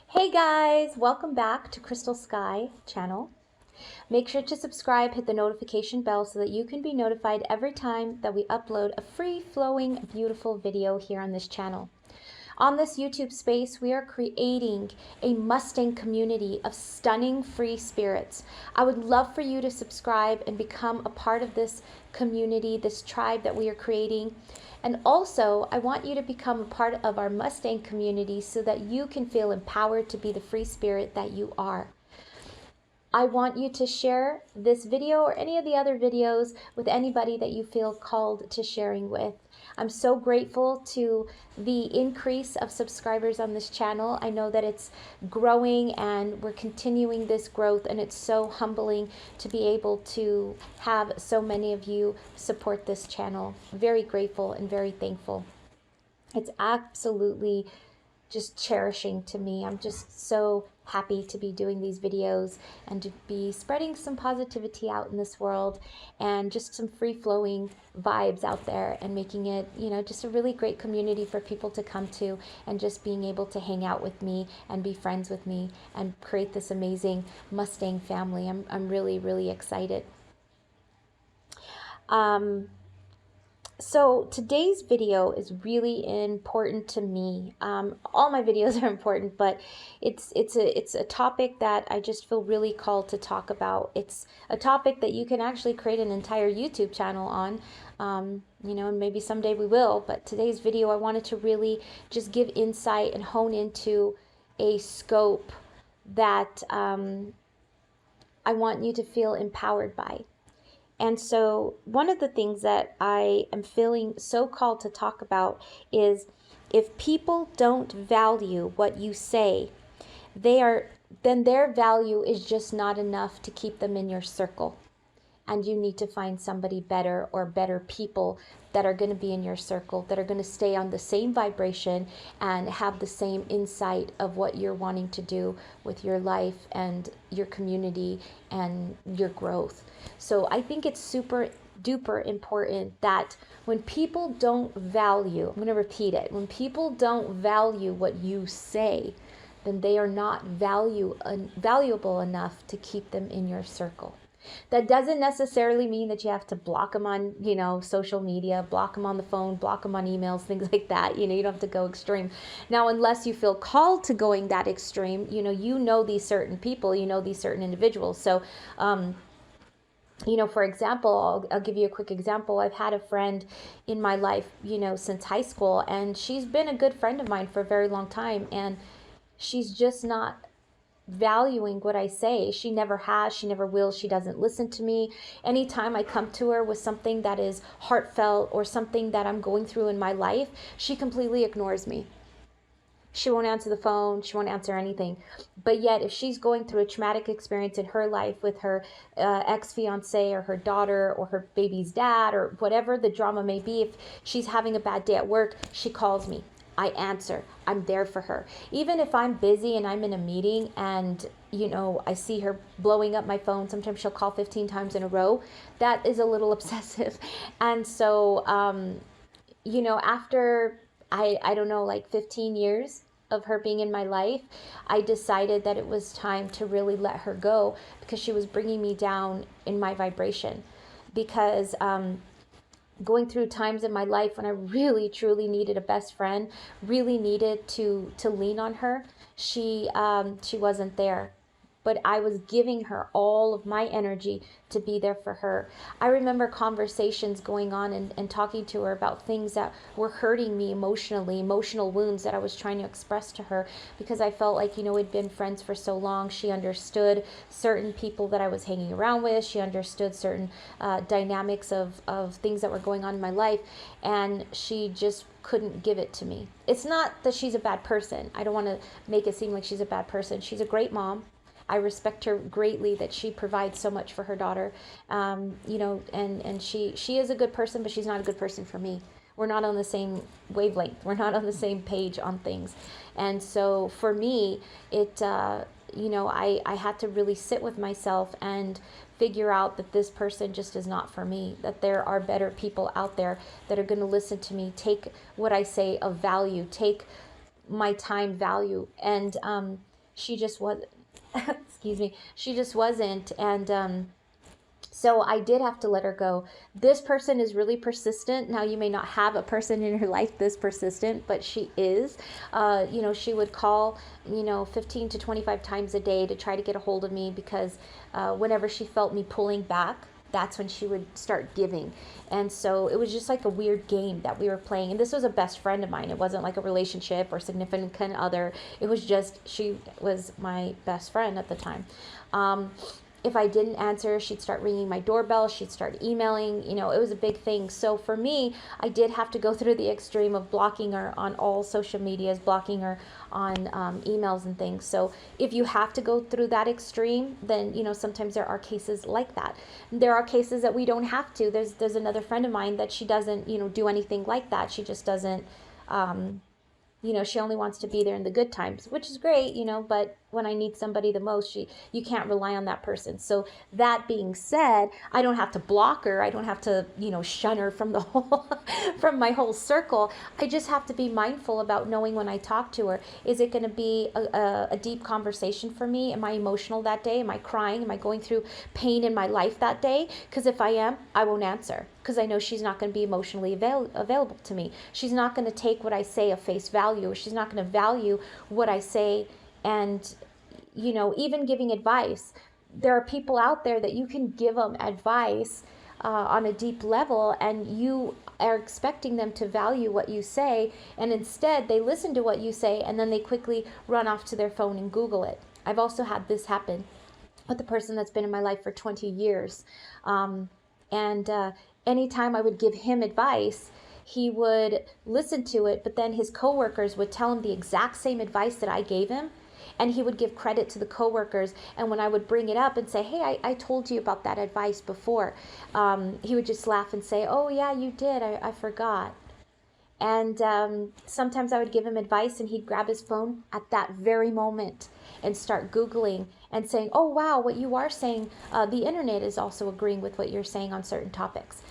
Hey guys, welcome back to Crystle Sky channel. Make sure to subscribe, hit the notification bell so that you can be notified every time that we upload a free-flowing, beautiful video here on this channel. On this YouTube space, we are creating a Mustang community of stunning free spirits. I would love for you to subscribe and become a part of this community, this tribe that we are creating. And also, I want you to become a part of our Mustang community so that you can feel empowered to be the free spirit that you are. I want you to share this video or any of the other videos with anybody that you feel called to sharing with. I'm so grateful to the increase of subscribers on this channel. I know that it's growing and we're continuing this growth, and it's so humbling to be able to have so many of you support this channel. Very grateful and very thankful. It's absolutely just cherishing to me. I'm just so happy to be doing these videos and to be spreading some positivity out in this world and just some free-flowing vibes out there and making it, you know, just a really great community for people to come to and just being able to hang out with me and be friends with me and create this amazing Mustang family. I'm really, really excited. So today's video is really important to me. All my videos are important, but it's a topic that I just feel really called to talk about. It's a topic that you can actually create an entire YouTube channel on, you know, and maybe someday we will. But today's video, I wanted to really just give insight and hone into a scope that I want you to feel empowered by. And so one of the things that I am feeling so called to talk about is if people don't value what you say, then their value is just not enough to keep them in your circle. And you need to find somebody better or better people that are going to be in your circle, that are going to stay on the same vibration and have the same insight of what you're wanting to do with your life and your community and your growth. So I think it's super duper important that when people don't value, I'm going to repeat it, when people don't value what you say, then they are not valuable enough to keep them in your circle. That doesn't necessarily mean that you have to block them on, you know, social media, block them on the phone, block them on emails, things like that. You know, you don't have to go extreme. Now, unless you feel called to going that extreme, you know these certain people, you know these certain individuals. So, you know, for example, I'll give you a quick example. I've had a friend in my life, you know, since high school, and she's been a good friend of mine for a very long time, and she's just not valuing what I say. She never has, she never will, she doesn't listen to me. Anytime I come to her with something that is heartfelt or something that I'm going through in my life, she completely ignores me. She won't answer the phone, she won't answer anything. But yet, if she's going through a traumatic experience in her life with her ex-fiance or her daughter or her baby's dad or whatever the drama may be, if she's having a bad day at work, she calls me. I answer. I'm there for her. Even if I'm busy and I'm in a meeting and, you know, I see her blowing up my phone, sometimes she'll call 15 times in a row. That is a little obsessive. And so, you know, after, I don't know, like 15 years of her being in my life, I decided that it was time to really let her go because she was bringing me down in my vibration. Because, going through times in my life when I really truly needed a best friend, really needed to lean on her, she wasn't there. But I was giving her all of my energy to be there for her. I remember conversations going on and talking to her about things that were hurting me emotionally, emotional wounds that I was trying to express to her because I felt like, you know, we'd been friends for so long. She understood certain people that I was hanging around with. She understood certain dynamics of things that were going on in my life, and she just couldn't give it to me. It's not that she's a bad person. I don't want to make it seem like she's a bad person. She's a great mom. I respect her greatly that she provides so much for her daughter, you know, and she is a good person, but she's not a good person for me. We're not on the same wavelength. We're not on the same page on things. And so for me, it, you know, I had to really sit with myself and figure out that this person just is not for me, that there are better people out there that are going to listen to me, take what I say of value, take my time value. And she just wasn't. Excuse me. She just wasn't. And so I did have to let her go. This person is really persistent. Now, you may not have a person in your life this persistent, but she is. You know, she would call, you know, 15 to 25 times a day to try to get a hold of me, because whenever she felt me pulling back, that's when she would start giving. And so it was just like a weird game that we were playing. And this was a best friend of mine. It wasn't like a relationship or significant other. It was just, she was my best friend at the time. If I didn't answer, she'd start ringing my doorbell, she'd start emailing, you know, it was a big thing. So for me, I did have to go through the extreme of blocking her on all social medias, blocking her on emails and things. So if you have to go through that extreme, then, you know, sometimes there are cases like that. There are cases that we don't have to. There's another friend of mine that she doesn't, you know, do anything like that. She just doesn't, you know, she only wants to be there in the good times, which is great, you know, but when I need somebody the most, you can't rely on that person. So that being said, I don't have to block her. I don't have to, you know, shun her from the whole, from my whole circle. I just have to be mindful about knowing when I talk to her, is it going to be a deep conversation for me? Am I emotional that day? Am I crying? Am I going through pain in my life that day? Because if I am, I won't answer, because I know she's not going to be emotionally available to me. She's not going to take what I say at face value, or she's not going to value what I say. And, you know, even giving advice, there are people out there that you can give them advice on a deep level, and you are expecting them to value what you say, and instead they listen to what you say and then they quickly run off to their phone and Google it. I've also had this happen with the person that's been in my life for 20 years. Anytime I would give him advice, he would listen to it, but then his coworkers would tell him the exact same advice that I gave him, and he would give credit to the coworkers. And when I would bring it up and say, hey, I told you about that advice before, he would just laugh and say, oh yeah, you did, I forgot. And sometimes I would give him advice and he'd grab his phone at that very moment and start Googling and saying, oh wow, what you are saying, the internet is also agreeing with what you're saying on certain topics.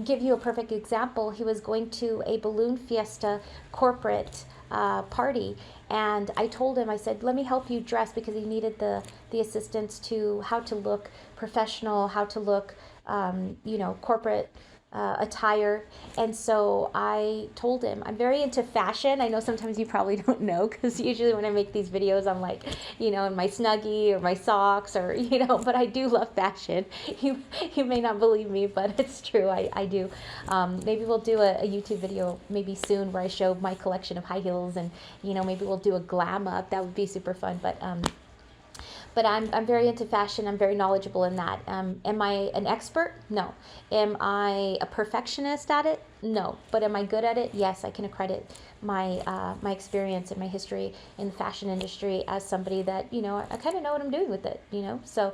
Give you a perfect example. He was going to a balloon fiesta corporate party, and I told him, I said, let me help you dress, because he needed the assistance to how to look professional, how to look, you know, corporate attire. And so I told him, I'm very into fashion. I know sometimes you probably don't know, because usually when I make these videos, I'm like, you know, in my Snuggie or my socks, or, you know, but I do love fashion. You may not believe me, but it's true. I do. Maybe we'll do a YouTube video maybe soon where I show my collection of high heels, and, you know, maybe we'll do a glam up. That would be super fun. But I'm very into fashion. I'm very knowledgeable in that. Am I an expert? No. Am I a perfectionist at it? No. But am I good at it? Yes, I can accredit my my experience and my history in the fashion industry as somebody that, you know, I kind of know what I'm doing with it, you know. So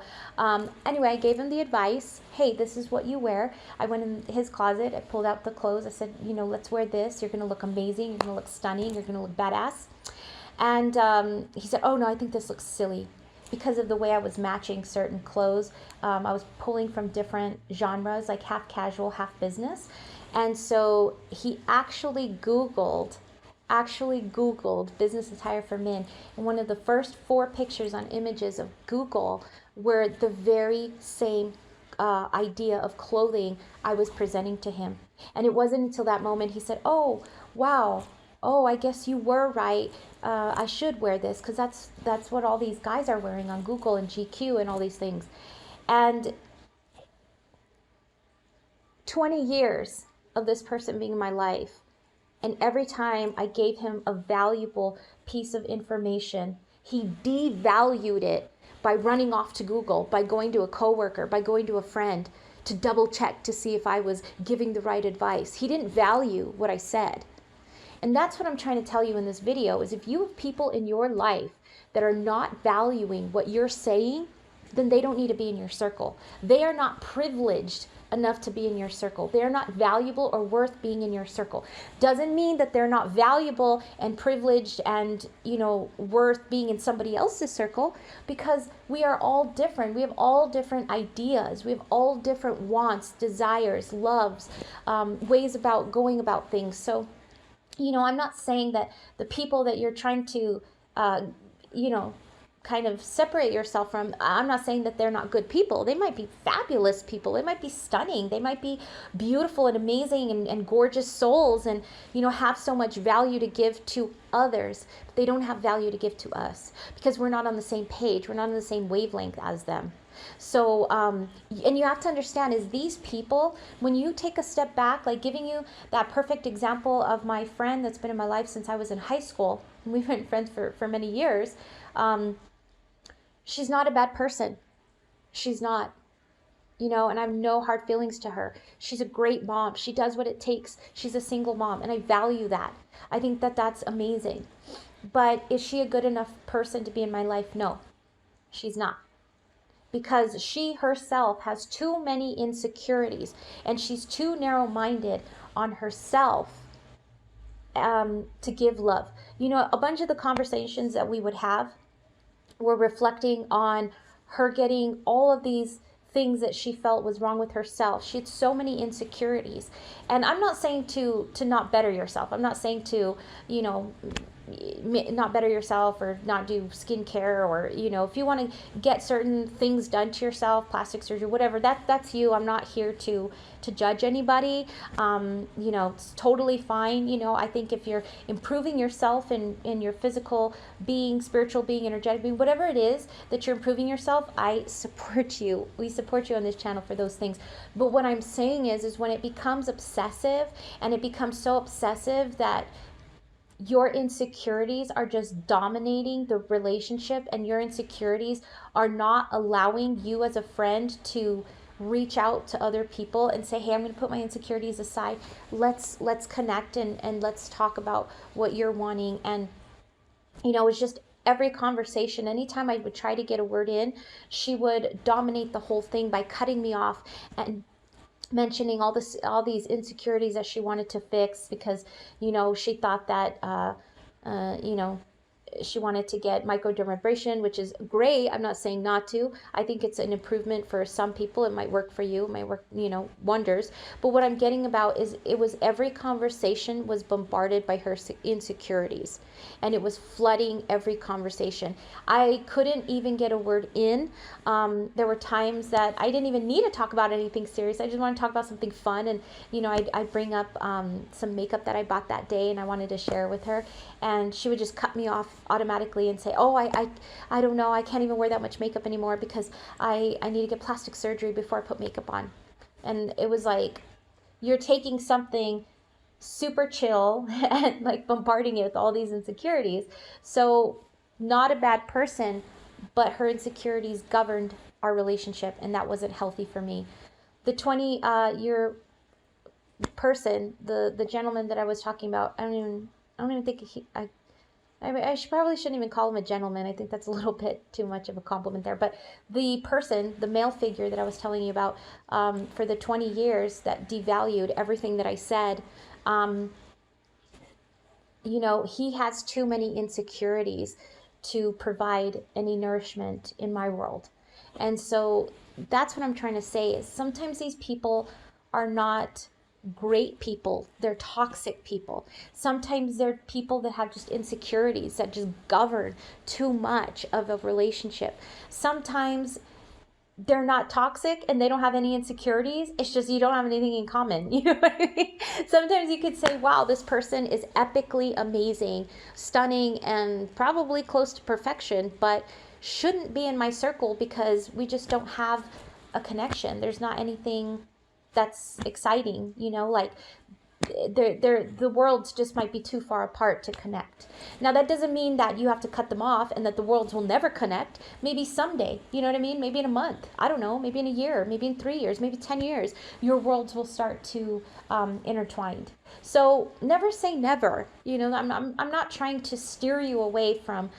anyway, I gave him the advice. Hey, this is what you wear. I went in his closet. I pulled out the clothes. I said, you know, let's wear this. You're going to look amazing. You're going to look stunning. You're going to look badass. And he said, oh no, I think this looks silly. Because of the way I was matching certain clothes, I was pulling from different genres, like half casual, half business. And so he actually Googled business attire for men. And one of the first 4 pictures on images of Google were the very same idea of clothing I was presenting to him. And it wasn't until that moment he said, oh, wow. Oh, I guess you were right. I should wear this, because that's what all these guys are wearing on Google and GQ and all these things. And 20 years of this person being in my life, and every time I gave him a valuable piece of information, he devalued it by running off to Google, by going to a coworker, by going to a friend to double check to see if I was giving the right advice. He didn't value what I said. And that's what I'm trying to tell you in this video, is if you have people in your life that are not valuing what you're saying, then they don't need to be in your circle. They are not privileged enough to be in your circle. They're not valuable or worth being in your circle. Doesn't mean that they're not valuable and privileged and, you know, worth being in somebody else's circle, because we are all different. We have all different ideas. We have all different wants, desires, loves, ways about going about things. So, you know, I'm not saying that the people that you're trying to, you know, kind of separate yourself from. I'm not saying that they're not good people. They might be fabulous people. They might be stunning. They might be beautiful and amazing and gorgeous souls, and have so much value to give to others, but they don't have value to give to us because we're not on the same page. We're not on the same wavelength as them. So, and you have to understand is these people, when you take a step back, like giving you that perfect example of my friend that's been in my life since I was in high school, and we've been friends for many years. She's not a bad person. She's not, and I have no hard feelings to her. She's a great mom. She does what it takes. She's a single mom, and I value that. I think that that's amazing. But is she a good enough person to be in my life? No, she's not. Because she herself has too many insecurities, and she's too narrow-minded on herself to give love. A bunch of the conversations that we would have were reflecting on her getting all of these things that she felt was wrong with herself. She had so many insecurities. And I'm not saying to not better yourself. I'm not saying to, not better yourself or not do skincare, or if you want to get certain things done to yourself, plastic surgery, whatever, that's you. I'm not here to judge anybody. It's totally fine. I think if you're improving yourself in your physical being, spiritual being, energetic being, whatever it is that you're improving yourself, I support you. We support you on this channel for those things. But what I'm saying is when it becomes obsessive, and it becomes so obsessive that your insecurities are just dominating the relationship, and your insecurities are not allowing you as a friend to reach out to other people and say, hey, I'm going to put my insecurities aside. Let's connect and let's talk about what you're wanting. And, it's just every conversation, anytime I would try to get a word in, she would dominate the whole thing by cutting me off and mentioning all these insecurities that she wanted to fix because, she thought that, she wanted to get microdermabrasion, which is great. I'm not saying not to. I think it's an improvement for some people. It might work for you. It might work, wonders. But what I'm getting about is it was every conversation was bombarded by her insecurities, and it was flooding every conversation. I couldn't even get a word in. There were times that I didn't even need to talk about anything serious. I just wanted to talk about something fun, and I'd bring up some makeup that I bought that day, and I wanted to share with her, and she would just cut me off automatically and say, oh, I don't know, I can't even wear that much makeup anymore because I need to get plastic surgery before I put makeup on. And it was like, you're taking something super chill and like bombarding it with all these insecurities. So not a bad person, but her insecurities governed our relationship, and that wasn't healthy for me. The 20-year person, the gentleman that I was talking about, I don't even think I probably shouldn't even call him a gentleman. I think that's a little bit too much of a compliment there. But the person, the male figure that I was telling you about, for the 20 years that devalued everything that I said, he has too many insecurities to provide any nourishment in my world. And so that's what I'm trying to say is sometimes these people are not great people. They're toxic people. Sometimes they're people that have just insecurities that just govern too much of a relationship. Sometimes they're not toxic and they don't have any insecurities. It's just you don't have anything in common. You know what I mean? Sometimes you could say, wow, this person is epically amazing, stunning, and probably close to perfection, but shouldn't be in my circle because we just don't have a connection. There's not anything that's exciting, like the worlds just might be too far apart to connect. Now that doesn't mean that you have to cut them off and that the worlds will never connect. Maybe someday, you know what I mean? Maybe in a month, I don't know, maybe in a year, maybe in 3 years, maybe 10 years, your worlds will start to intertwined. So never say never. I'm not trying to steer you away from,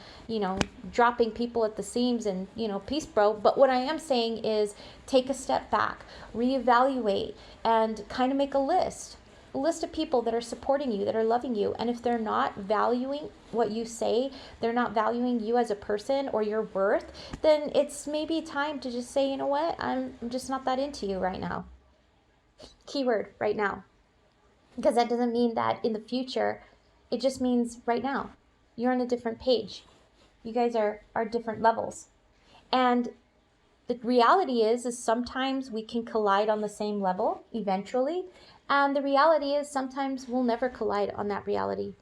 dropping people at the seams and, peace bro. But what I am saying is take a step back, reevaluate, and kind of make a list of people that are supporting you, that are loving you. And if they're not valuing what you say, they're not valuing you as a person or your worth, then it's maybe time to just say, you know what, I'm just not that into you right now. Keyword, right now. Because that doesn't mean that in the future, it just means right now. You're on a different page. You guys are different levels. And the reality is sometimes we can collide on the same level eventually. And the reality is sometimes we'll never collide on that reality.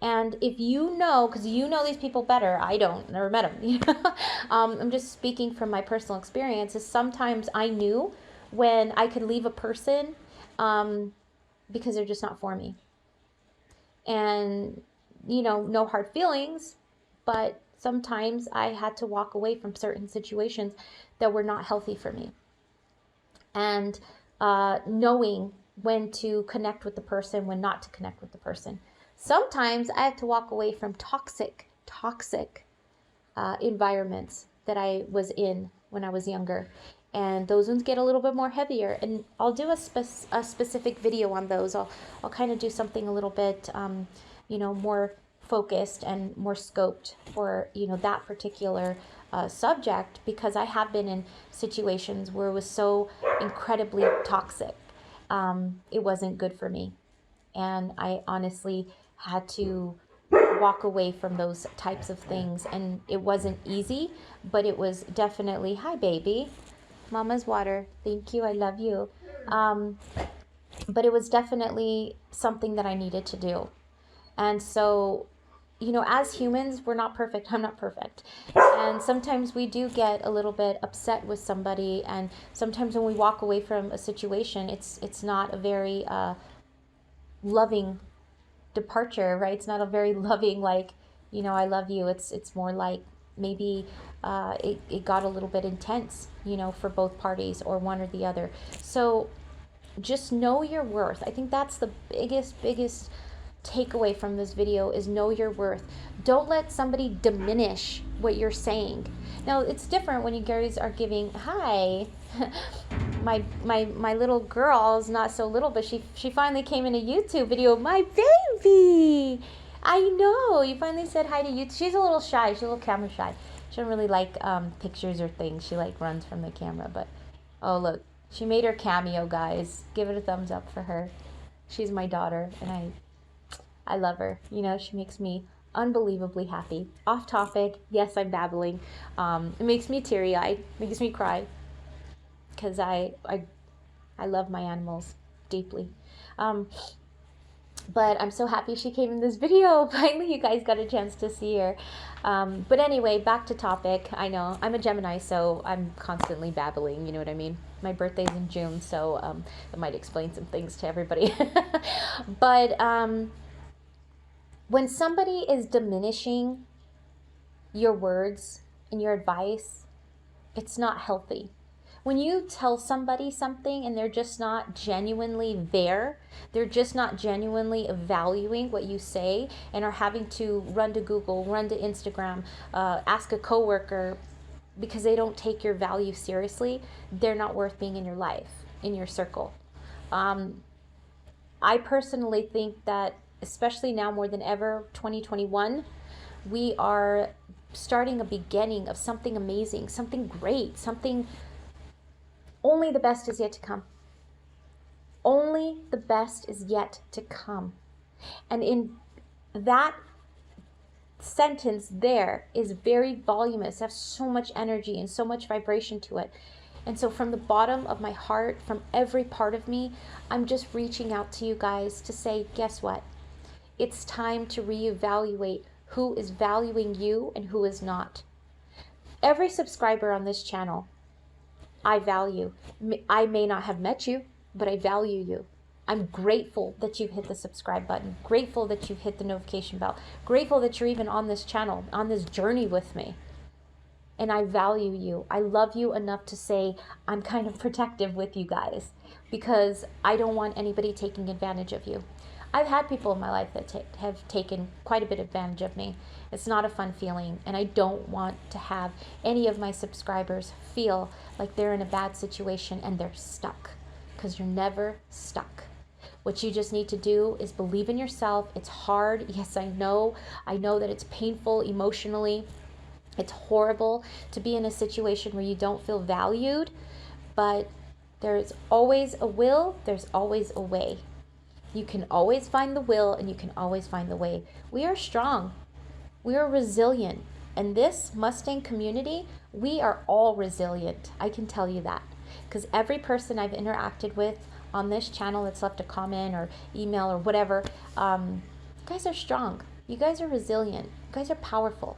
And if you know, because you know these people better, I don't, never met them. I'm just speaking from my personal experience. Is sometimes I knew when I could leave a person because they're just not for me. And, you know, no hard feelings, but sometimes I had to walk away from certain situations that were not healthy for me. And knowing when to connect with the person, when not to connect with the person. Sometimes I had to walk away from toxic environments that I was in when I was younger. And those ones get a little bit more heavier. And I'll do a specific video on those. I'll kind of do something a little bit, you know, more focused and more scoped for, you know, that particular subject, because I have been in situations where it was so incredibly toxic. It wasn't good for me. And I honestly had to walk away from those types of things. And it wasn't easy, but it was definitely, hi baby, mama's water, thank you, I love you. But it was definitely something that I needed to do. And so, you know, as humans, we're not perfect. I'm not perfect. And sometimes we do get a little bit upset with somebody. And sometimes when we walk away from a situation, it's not a very loving departure, right? It's not a very loving, like, you know, I love you. It's more like maybe it got a little bit intense, you know, for both parties or one or the other. So just know your worth. I think that's the biggest takeaway from this video, is know your worth. Don't let somebody diminish what you're saying. Now, it's different when you guys are giving, hi, my little girl is not so little, but she finally came in a YouTube video. My baby, I know, you finally said hi to YouTube. She's a little shy. She's a little camera shy. She don't really like pictures or things. She like runs from the camera. But oh, look, she made her cameo, guys. Give it a thumbs up for her. She's my daughter, and I love her. You know, she makes me unbelievably happy. Off topic, yes, I'm babbling. It makes me teary-eyed, makes me cry, because I love my animals deeply. But I'm so happy she came in this video. Finally, you guys got a chance to see her. But anyway, back to topic. I know, I'm a Gemini, so I'm constantly babbling, you know what I mean? My birthday's in June, so it might explain some things to everybody. But when somebody is diminishing your words and your advice, it's not healthy. When you tell somebody something and they're just not genuinely there, they're just not genuinely valuing what you say, and are having to run to Google, run to Instagram, ask a coworker because they don't take your value seriously, they're not worth being in your life, in your circle. I personally think that, especially now more than ever, 2021, we are starting a beginning of something amazing, something great, something. Only the best is yet to come. Only the best is yet to come. And in that sentence there is very voluminous. It has so much energy and so much vibration to it. And so from the bottom of my heart, from every part of me, I'm just reaching out to you guys to say, guess what? It's time to reevaluate who is valuing you and who is not. Every subscriber on this channel, I value. I may not have met you, but I value you. I'm grateful that you've hit the subscribe button, grateful that you've hit the notification bell, grateful that you're even on this channel, on this journey with me. And I value you. I love you enough to say I'm kind of protective with you guys, because I don't want anybody taking advantage of you. I've had people in my life that have taken quite a bit of advantage of me. It's not a fun feeling, and I don't want to have any of my subscribers feel like they're in a bad situation and they're stuck, because you're never stuck. What you just need to do is believe in yourself. It's hard. Yes, I know that it's painful emotionally. It's horrible to be in a situation where you don't feel valued, but there's always a will, there's always a way. You can always find the will, and you can always find the way. We are strong. We are resilient. And this Mustang community, we are all resilient. I can tell you that. Because every person I've interacted with on this channel that's left a comment or email or whatever, you guys are strong. You guys are resilient. You guys are powerful.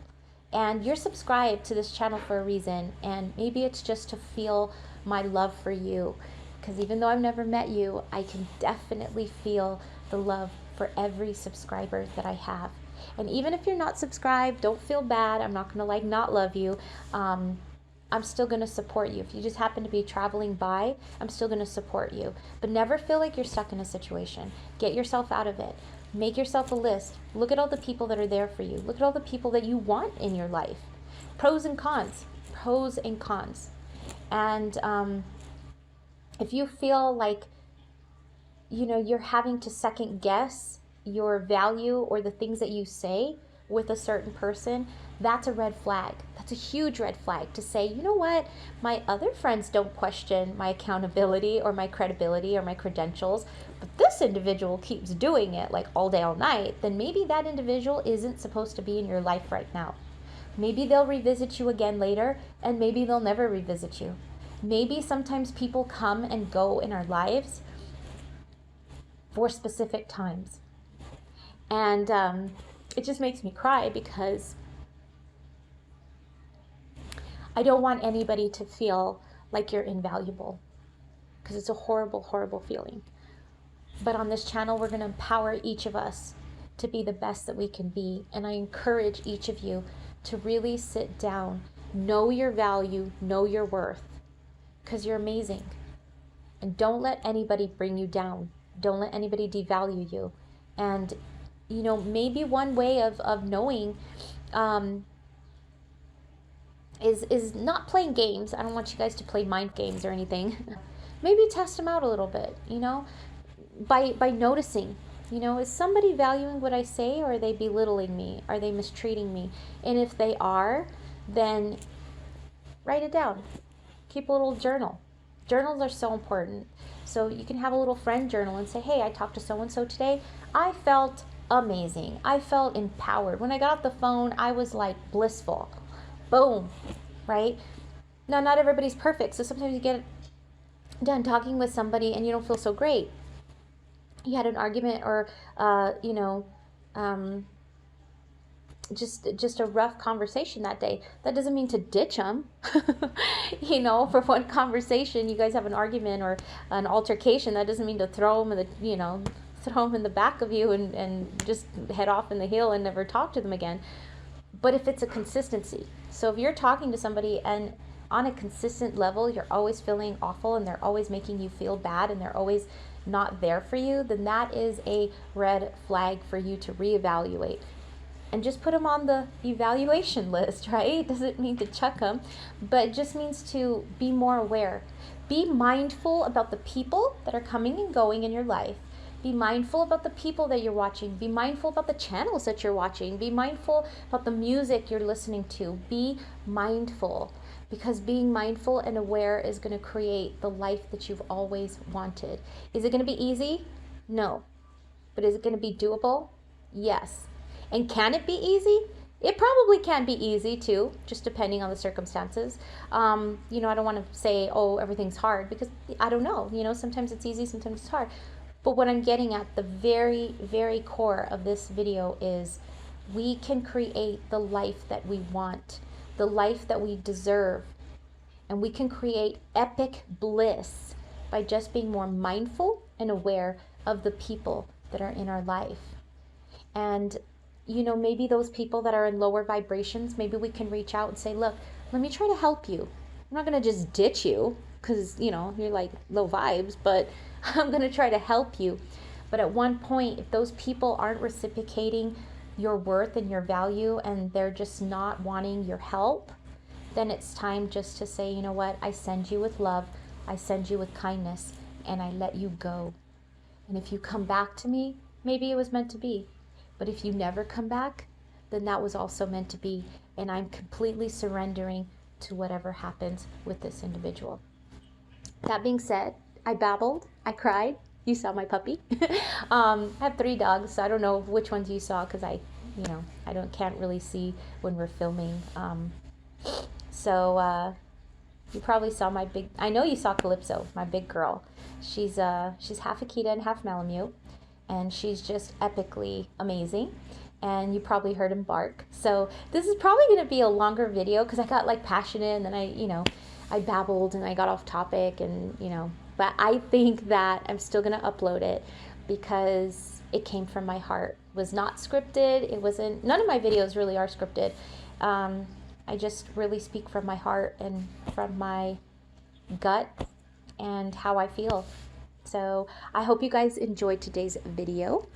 And you're subscribed to this channel for a reason. And maybe it's just to feel my love for you. Because even though I've never met you, I can definitely feel the love for every subscriber that I have. And even if you're not subscribed, don't feel bad. I'm not going to like not love you. I'm still going to support you. If you just happen to be traveling by, I'm still going to support you. But never feel like you're stuck in a situation. Get yourself out of it. Make yourself a list. Look at all the people that are there for you. Look at all the people that you want in your life. Pros and cons. Pros and cons. And if you feel like, you know, you're having to second guess your value or the things that you say with a certain person, that's a red flag. That's a huge red flag to say, you know what, my other friends don't question my accountability or my credibility or my credentials, but this individual keeps doing it like all day, all night, then maybe that individual isn't supposed to be in your life right now. Maybe they'll revisit you again later, and maybe they'll never revisit you. Maybe sometimes people come and go in our lives for specific times. And it just makes me cry because I don't want anybody to feel like you're invaluable, because it's a horrible, horrible feeling. But on this channel, we're going to empower each of us to be the best that we can be. And I encourage each of you to really sit down, know your value, know your worth, because you're amazing. And don't let anybody bring you down. Don't let anybody devalue you. And you know, maybe one way of knowing is not playing games. I don't want you guys to play mind games or anything. Maybe test them out a little bit, you know, by noticing, you know, is somebody valuing what I say, or are they belittling me? Are they mistreating me? And if they are, then write it down. Keep a little journal. Journals are so important. So you can have a little friend journal and say, hey, I talked to so-and-so today. I felt amazing. I felt empowered. When I got off the phone, I was like blissful. Boom, right? Now, not everybody's perfect. So sometimes you get done talking with somebody and you don't feel so great. You had an argument or, you know, just a rough conversation that day. That doesn't mean to ditch them. You know, for one conversation, you guys have an argument or an altercation. That doesn't mean to throw them in the, you know, throw them in the back of you and just head off in the hill and never talk to them again. But if it's a consistency, so if you're talking to somebody and on a consistent level, you're always feeling awful and they're always making you feel bad and they're always not there for you, then that is a red flag for you to reevaluate. And just put them on the evaluation list, right? Doesn't mean to chuck them, but it just means to be more aware. Be mindful about the people that are coming and going in your life. Be mindful about the people that you're watching. Be mindful about the channels that you're watching. Be mindful about the music you're listening to. Be mindful, because being mindful and aware is going to create the life that you've always wanted. Is it going to be easy? No. But is it going to be doable? Yes. And can it be easy? It probably can be easy too, just depending on the circumstances. You know, I don't want to say, oh, everything's hard, because I don't know. You know, sometimes it's easy, sometimes it's hard. But what I'm getting at, the very, very core of this video is we can create the life that we want, the life that we deserve. And we can create epic bliss by just being more mindful and aware of the people that are in our life. And, you know, maybe those people that are in lower vibrations, maybe we can reach out and say, look, let me try to help you. I'm not going to just ditch you because, you know, you're like low vibes, but I'm going to try to help you. But at one point, if those people aren't reciprocating your worth and your value and they're just not wanting your help, then it's time just to say, you know what, I send you with love, I send you with kindness, and I let you go. And if you come back to me, maybe it was meant to be. But if you never come back, then that was also meant to be. And I'm completely surrendering to whatever happens with this individual. That being said, I babbled, I cried. You saw my puppy. I have 3 dogs, so I don't know which ones you saw because I, you know, can't really see when we're filming. So you probably saw my big, I know you saw Calypso, my big girl. She's half Akita and half Malamute, and she's just epically amazing. And you probably heard him bark. So this is probably going to be a longer video because I got like passionate, and then I babbled and I got off topic, and but I think that I'm still going to upload it because it came from my heart. It was not scripted. It wasn't, none of my videos really are scripted. I just really speak from my heart and from my gut and how I feel. So I hope you guys enjoyed today's video,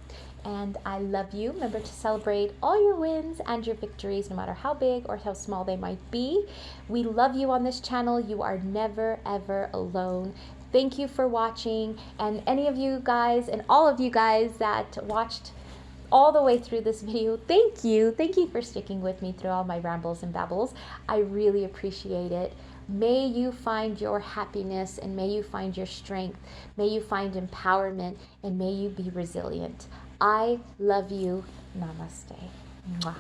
and I love you. Remember to celebrate all your wins and your victories, no matter how big or how small they might be. We love you on this channel. You are never, ever alone. Thank you for watching, and any of you guys and all of you guys that watched all the way through this video, thank you. Thank you for sticking with me through all my rambles and babbles. I really appreciate it. May you find your happiness, and may you find your strength. May you find empowerment, and may you be resilient. I love you. Namaste. Mwah.